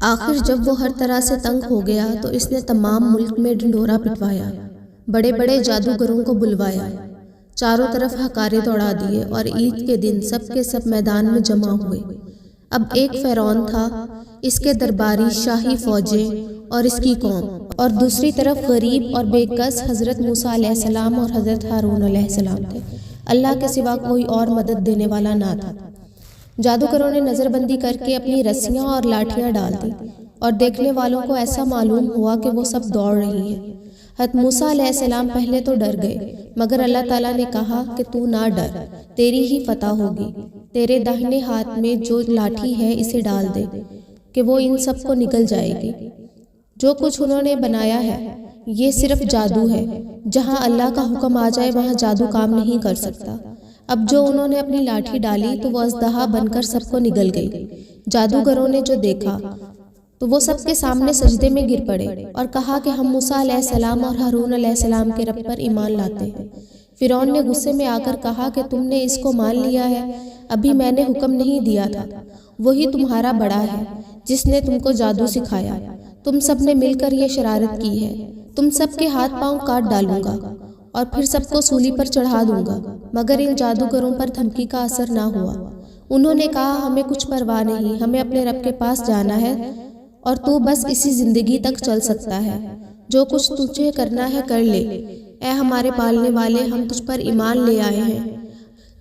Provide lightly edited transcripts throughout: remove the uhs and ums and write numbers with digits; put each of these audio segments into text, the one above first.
آخر جب وہ ہر طرح سے تنگ ہو گیا تو اس نے تمام ملک میں ڈھنڈورا پٹوایا، بڑے بڑے جادوگروں کو بلوایا، چاروں طرف ہکارے دوڑا دیے اور عید کے دن سب کے سب میدان میں جمع ہوئے۔ اب ایک فرعون تھا، اس کے درباری شاہی فوجیں اور اس کی قوم، اور دوسری طرف غریب اور بے کس حضرت موسیٰ علیہ السلام اور حضرت ہارون علیہ السلام تھے۔ اللہ کے سوا کوئی اور مدد دینے والا نہ تھا۔ جادوگروں نے نظر بندی کر کے اپنی رسیاں اور لاٹھیاں ڈال دی اور دیکھنے والوں کو ایسا معلوم ہوا کہ وہ سب دوڑ رہی ہیں۔ حضرت موسیٰ علیہ السلام پہلے تو ڈر گئے، مگر اللہ تعالیٰ نے کہا کہ تو نہ ڈر، تیری ہی فتح ہوگی۔ تیرے داہنے ہاتھ میں جو لاٹھی ہے اسے ڈال دے کہ وہ ان سب کو نگل جائے گی۔ جو کچھ انہوں نے بنایا ہے یہ صرف جادو ہے، جہاں اللہ کا حکم آ جائے وہاں جادو کام نہیں کر سکتا۔ اب جو انہوں نے اپنی لاٹھی ڈالی تو وہ اژدہا بن کر سب کو نگل گئی۔ جادوگروں نے جو دیکھا تو وہ سب کے سامنے سجدے میں گر پڑے اور کہا کہ ہم موسیٰ علیہ السلام اور ہارون علیہ السلام کے رب پر ایمان لاتے ہیں۔ فرعون نے غصے میں آ کر کہا کہ تم نے اس کو مان لیا ہے، ابھی میں نے حکم نہیں دیا تھا، وہی تمہارا بڑا ہے جس نے تم کو جادو سکھایا۔ تم سب نے مل کر یہ شرارت کی ہے، تم سب کے ہاتھ پاؤں کاٹ ڈالوں گا اور پھر سب کو سولی پر چڑھا دوں گا۔ مگر ان جادوگروں پر دھمکی کا اثر نہ ہوا۔ انہوں نے کہا ہمیں کچھ پرواہ نہیں، ہمیں اپنے رب کے پاس جانا ہے اور تو بس اسی زندگی تک چل سکتا ہے، جو کچھ تجھے کرنا ہے کر لے۔ اے ہمارے پالنے والے، ہم تجھ پر ایمان لے آئے ہیں،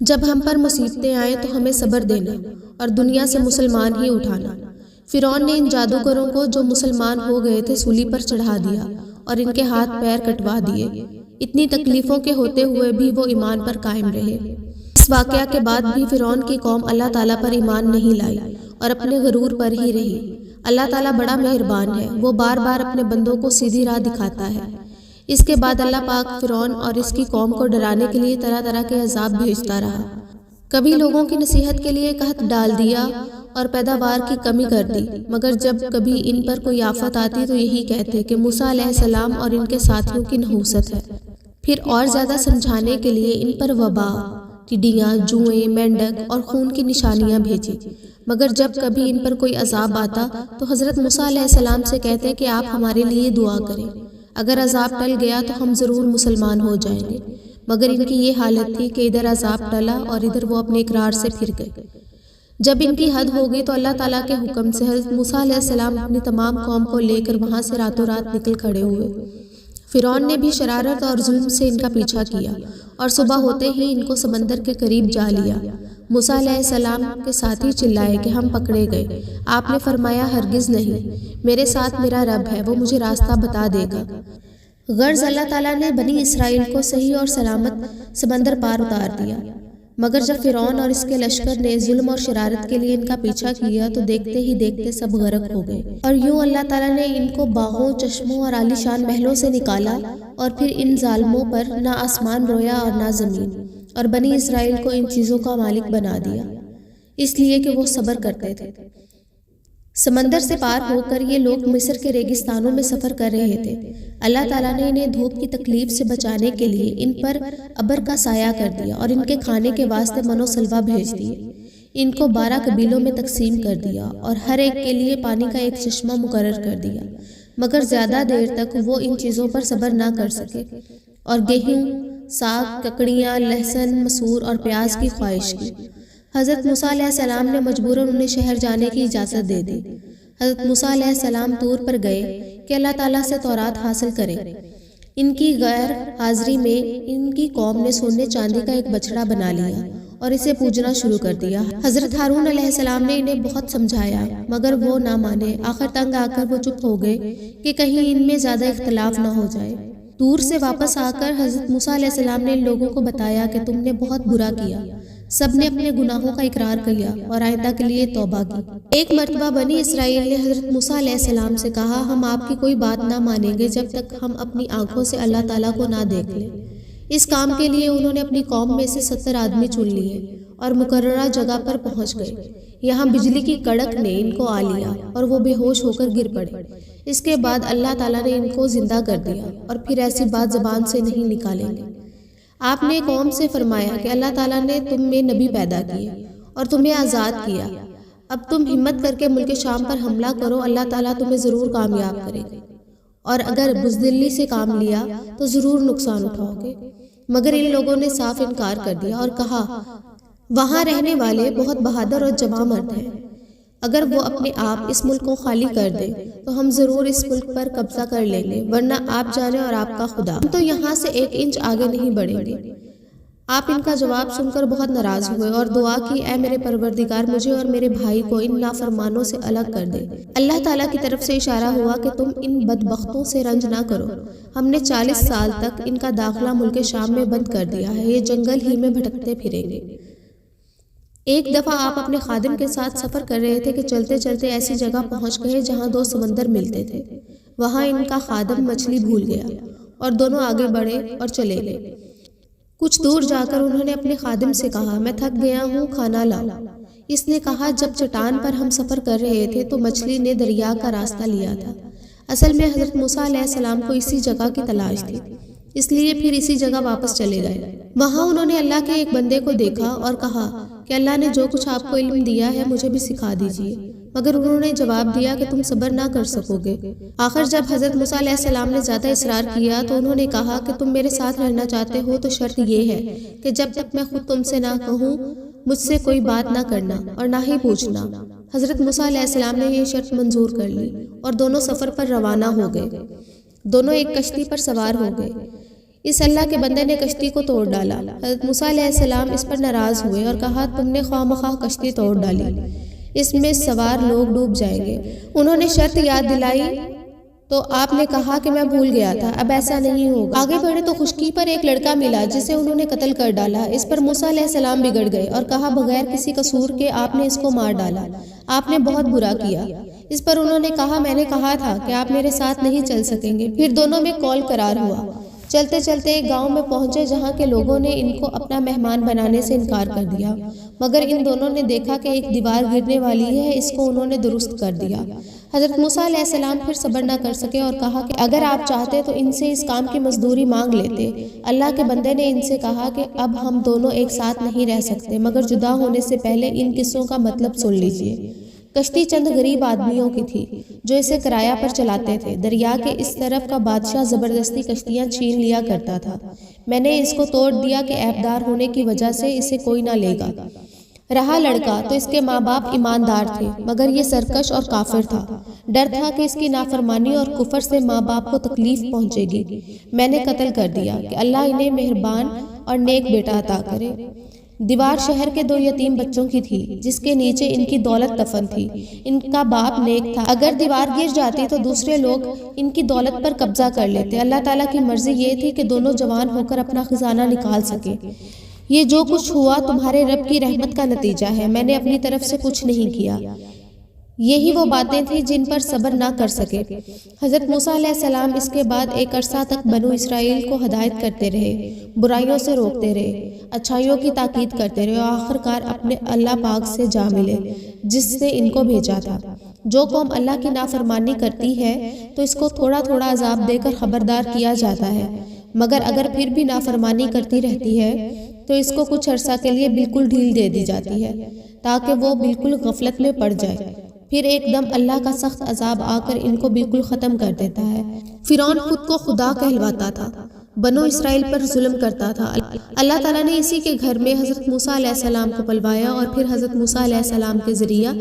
جب ہم پر مصیبتیں آئیں تو ہمیں صبر دینا اور دنیا سے مسلمان ہی اٹھانا۔ فرعون نے ان جادوگروں کو جو مسلمان ہو گئے تھے سولی پر چڑھا دیا اور ان کے ہاتھ پیر کٹوا دیے۔ اتنی تکلیفوں کے ہوتے ہوئے بھی وہ ایمان پر قائم رہے۔ اس واقعہ کے بعد بھی فرعون کی قوم اللہ تعالیٰ پر ایمان نہیں لائی اور اپنے غرور پر ہی رہی۔ اللہ تعالیٰ بڑا مہربان ہے، وہ بار بار اپنے بندوں کو سیدھی راہ دکھاتا ہے۔ اس کے بعد اللہ پاک فرعون اور اس کی قوم کو ڈرانے کے لیے طرح طرح کے عذاب بھیجتا رہا۔ کبھی لوگوں کی نصیحت کے لیے قحط ڈال دیا اور پیداوار کی کمی کر دی، مگر جب کبھی ان پر کوئی آفت آتی تو یہی کہتے کہ موسیٰ علیہ السلام اور ان کے ساتھیوں کی نحوست ہے۔ پھر اور زیادہ سمجھانے کے لیے ان پر وبا، ٹڈیاں، جوئیں، مینڈک اور خون کی نشانیاں بھیجی۔ مگر جب کبھی ان پر کوئی عذاب آتا تو حضرت موسیٰ علیہ السلام سے کہتے کہ آپ ہمارے لیے دعا کریں، اگر عذاب ٹل گیا تو ہم ضرور مسلمان ہو جائیں گے۔ مگر ان کی یہ حالت تھی کہ ادھر عذاب ٹلا اور ادھر وہ اپنے اقرار سے پھر گئے۔ جب ان کی حد ہو گئی تو اللہ تعالیٰ کے حکم سے حضرت موسیٰ علیہ السلام اپنی تمام قوم کو لے کر وہاں سے راتوں رات نکل کھڑے ہوئے۔ فرعون نے بھی شرارت اور ظلم سے ان کا پیچھا کیا اور صبح ہوتے ہی ان کو سمندر کے قریب جا لیا۔ موسیٰ علیہ السلام کے ساتھی چلائے کہ ہم پکڑے گئے۔ آپ نے فرمایا ہرگز نہیں، میرے ساتھ میرا رب ہے، وہ مجھے راستہ بتا دے گا۔ غرض اللہ تعالیٰ نے بنی اسرائیل کو صحیح اور سلامت سمندر پار اتار دیا۔ مگر جب فرعون اور اس کے لشکر نے ظلم اور شرارت کے لیے ان کا پیچھا کیا تو دیکھتے ہی دیکھتے سب غرق ہو گئے۔ اور یوں اللہ تعالیٰ نے ان کو باغوں، چشموں اور عالی شان محلوں سے نکالا اور پھر ان ظالموں پر نہ آسمان رویا اور نہ زمین، اور بنی اسرائیل کو ان چیزوں کا مالک بنا دیا، اس لیے کہ وہ صبر کرتے تھے۔ سمندر سے پار ہو کر یہ لوگ مصر کے ریگستانوں میں سفر کر رہے تھے۔ اللہ تعالیٰ نے انہیں دھوپ کی تکلیف سے بچانے کے لیے ان پر ابر کا سایہ کر دیا اور ان کے کھانے کے واسطے من و سلوہ بھیج دیے۔ ان کو 12 قبیلوں میں تقسیم کر دیا اور ہر ایک کے لیے پانی کا ایک چشمہ مقرر کر دیا، مگر زیادہ دیر تک وہ ان چیزوں پر صبر نہ کر سکے اور گیہوں، ساگ، ککڑیاں، لہسن، مسور اور پیاز کی خواہش کی۔ حضرت موسیٰ علیہ السلام نے مجبوراً انہیں شہر جانے کی اجازت دے دی۔ حضرت موسیٰ علیہ السلام طور پر گئے کہ اللہ تعالیٰ سے تورات حاصل کریں۔ ان کی غیر حاضری میں ان کی قوم نے سونے چاندی کا ایک بچڑا بنا لیا اور اسے پوجنا شروع کر دیا۔ حضرت ہارون علیہ السلام نے انہیں بہت سمجھایا مگر وہ نہ مانے۔ آخر تنگ آ کر وہ چپ ہو گئے کہ کہیں ان میں زیادہ اختلاف نہ ہو جائے۔ دور سے واپس آ کر حضرت موسیٰ علیہ السلام نے ان لوگوں کو بتایا کہ تم نے بہت برا کیا۔ سب نے اپنے گناہوں کا اقرار کیا اور آئندہ کے لیے توبہ کی۔ ایک مرتبہ بنی اسرائیل نے حضرت موسیٰ علیہ السلام سے کہا ہم آپ کی کوئی بات نہ مانیں گے جب تک ہم اپنی آنکھوں سے اللہ تعالیٰ کو نہ دیکھ لیں۔ اس کام کے لیے انہوں نے اپنی قوم میں سے 70 آدمی چن لیے اور مقررہ جگہ پر پہنچ گئے۔ یہاں بجلی کی کڑک نے ان کو آ لیا اور وہ بے ہوش ہو کر گر پڑے۔ اس کے بعد اللہ تعالیٰ نے ان کو زندہ کر دیا اور پھر ایسی بات زبان سے نہیں نکالیں گے۔ آپ نے قوم سے فرمایا کہ اللہ تعالیٰ نے تم میں نبی پیدا کیے اور تمہیں آزاد کیا، اب تم ہمت کر کے ملک شام پر حملہ کرو، اللہ تعالیٰ تمہیں ضرور کامیاب کرے گا، اور اگر بزدلی سے کام لیا تو ضرور نقصان اٹھاؤ گے۔ مگر ان لوگوں نے صاف انکار کر دیا اور کہا وہاں رہنے والے بہت بہادر اور جواں مرد ہیں، اگر وہ اپنے آپ اس ملک کو خالی کر دیں تو ہم ضرور اس ملک پر قبضہ کر لیں گے، ورنہ آپ جانے اور آپ کا خدا، ہم تو یہاں سے 1 انچ آگے نہیں بڑھیں گے۔ آپ ان کا جواب سن کر بہت ناراض ہوئے اور دعا کی، اے میرے پروردگار، مجھے اور میرے بھائی کو ان نافرمانوں سے الگ کر دے۔ اللہ تعالیٰ کی طرف سے اشارہ ہوا کہ تم ان بدبختوں سے رنج نہ کرو، ہم نے 40 سال تک ان کا داخلہ ملک شام میں بند کر دیا ہے، یہ جنگل ہی میں بھٹکتے پھریں گے۔ ایک دفعہ آپ اپنے خادم کے ساتھ سفر کر رہے تھے کہ چلتے چلتے ایسی جگہ پہنچ گئے جہاں 2 سمندر ملتے تھے۔ وہاں ان کا خادم مچھلی بھول گیا اور دونوں آگے بڑھے اور چلے گئے۔ کچھ دور جا کر انہوں نے اپنے خادم سے کہا، میں تھک گیا ہوں، کھانا لاؤ۔ اس نے کہا، جب چٹان پر ہم سفر کر رہے تھے تو مچھلی نے دریا کا راستہ لیا تھا۔ اصل میں حضرت موسیٰ علیہ السلام کو اسی جگہ کی تلاش تھی، اس لیے پھر اسی جگہ واپس چلے گئے۔ وہاں انہوں نے اللہ کے ایک بندے کو دیکھا اور کہا کہ اللہ نے جو کچھ آپ کو علم دیا ہے مجھے بھی سکھا دیجیے، مگر انہوں نے جواب دیا کہ تم صبر نہ کر سکو گے۔ آخر جب حضرت موسیٰ علیہ السلام نے زیادہ اصرار کیا تو انہوں نے کہا کہ تم میرے ساتھ رہنا چاہتے ہو تو شرط یہ ہے کہ جب تک میں خود تم سے نہ کہوں مجھ سے کوئی بات نہ کرنا اور نہ ہی پوچھنا۔ حضرت موسیٰ علیہ السلام نے یہ شرط منظور کر لی اور دونوں سفر پر روانہ ہو گئے۔ دونوں ایک کشتی پر سوار ہو گئے۔ اس اللہ کے بندے نے کشتی کو توڑ ڈالا۔ حضرت موسیٰ علیہ السلام اس پر ناراض ہوئے اور کہا، تم نے خواہ مخواہ کشتی توڑ ڈالی، اس میں سوار لوگ ڈوب جائیں گے۔ انہوں نے شرط یاد دلائی تو آپ نے کہا کہ میں بھول گیا تھا، اب ایسا نہیں ہوگا۔ آگے بڑھے تو خشکی پر ایک لڑکا ملا جسے انہوں نے قتل کر ڈالا۔ اس پر موسیٰ علیہ السلام بگڑ گئے اور کہا، بغیر کسی قصور کے آپ نے اس کو مار ڈالا، آپ نے بہت برا کیا۔ اس پر انہوں نے کہا، میں نے کہا تھا کہ آپ میرے ساتھ نہیں چل سکیں گے۔ پھر دونوں میں قول قرار ہوا۔ چلتے چلتے ایک گاؤں میں پہنچے جہاں کے لوگوں نے ان کو اپنا مہمان بنانے سے انکار کر دیا، مگر ان دونوں نے دیکھا کہ ایک دیوار گرنے والی ہے، اس کو انہوں نے درست کر دیا۔ حضرت موسیٰ علیہ السلام پھر صبر نہ کر سکے اور کہا کہ اگر آپ چاہتے تو ان سے اس کام کی مزدوری مانگ لیتے۔ اللہ کے بندے نے ان سے کہا کہ اب ہم دونوں ایک ساتھ نہیں رہ سکتے، مگر جدا ہونے سے پہلے ان قصوں کا مطلب سن لیجئے۔ کشتی چند غریب آدمیوں کی تھی جو اسے کرایہ پر چلاتے تھے۔ دریا کے اس طرف کا بادشاہ زبردستی کشتیاں چھین لیا کرتا تھا۔ میں نے اس کو توڑ دیا کہ عیبدار ہونے کی وجہ سے اسے کوئی نہ لے گا۔ رہا لڑکا تو اس کے ماں باپ ایماندار تھے، مگر یہ سرکش اور کافر تھا۔ ڈر تھا کہ اس کی نافرمانی اور کفر سے ماں باپ کو تکلیف پہنچے گی۔ میں نے قتل کر دیا کہ اللہ انہیں مہربان اور نیک بیٹا عطا کرے۔ دیوار شہر کے 2 یتیم بچوں کی تھی جس کے نیچے ان کی دولت دفن تھی۔ ان کا باپ نیک تھا، اگر دیوار گر جاتی تو دوسرے لوگ ان کی دولت پر قبضہ کر لیتے۔ اللہ تعالیٰ کی مرضی یہ تھی کہ دونوں جوان ہو کر اپنا خزانہ نکال سکے۔ یہ جو کچھ ہوا تمہارے رب کی رحمت کا نتیجہ ہے، میں نے اپنی طرف سے کچھ نہیں کیا۔ یہی وہ باتیں تھیں جن پر صبر نہ کر سکے۔ حضرت موسیٰ علیہ السلام اس کے بعد ایک عرصہ تک بنو اسرائیل کو ہدایت کرتے رہے، برائیوں سے روکتے رہے، اچھائیوں کی تاکید کرتے رہے اور آخرکار اپنے اللہ پاک سے جا ملے جس نے ان کو بھیجا تھا۔ جو قوم اللہ کی نافرمانی کرتی ہے تو اس کو تھوڑا تھوڑا عذاب دے کر خبردار کیا جاتا ہے، مگر اگر پھر بھی نافرمانی کرتی رہتی ہے تو اس کو کچھ عرصہ کے لیے بالکل ڈھیل دے دی جاتی ہے تاکہ وہ بالکل غفلت میں پڑ جائے، پھر ایک دم اللہ کا سخت عذاب آ کر ان کو بالکل ختم کر دیتا ہے۔ فرعون خود کو خدا کہلواتا تھا، بنو اسرائیل پر ظلم کرتا تھا۔ اللہ تعالیٰ نے اسی کے گھر میں حضرت موسیٰ علیہ السلام کو پلوایا اور پھر حضرت موسیٰ علیہ السلام کے ذریعہ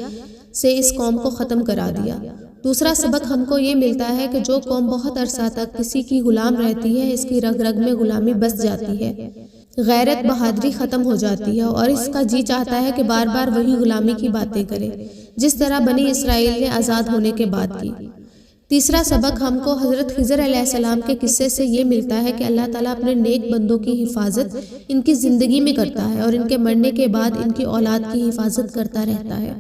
سے اس قوم کو ختم کرا دیا۔ دوسرا سبق ہم کو یہ ملتا ہے کہ جو قوم بہت عرصہ تک کسی کی غلام رہتی ہے اس کی رگ رگ میں غلامی بس جاتی ہے، غیرت بہادری ختم ہو جاتی ہے اور اس کا جی چاہتا ہے کہ بار بار وہی غلامی کی باتیں کرے جس طرح بنی اسرائیل نے آزاد ہونے کے بعد کی۔ تیسرا سبق ہم کو حضرت خضر علیہ السلام کے قصے سے یہ ملتا ہے کہ اللہ تعالیٰ اپنے نیک بندوں کی حفاظت ان کی زندگی میں کرتا ہے اور ان کے مرنے کے بعد ان کی اولاد کی حفاظت کرتا رہتا ہے۔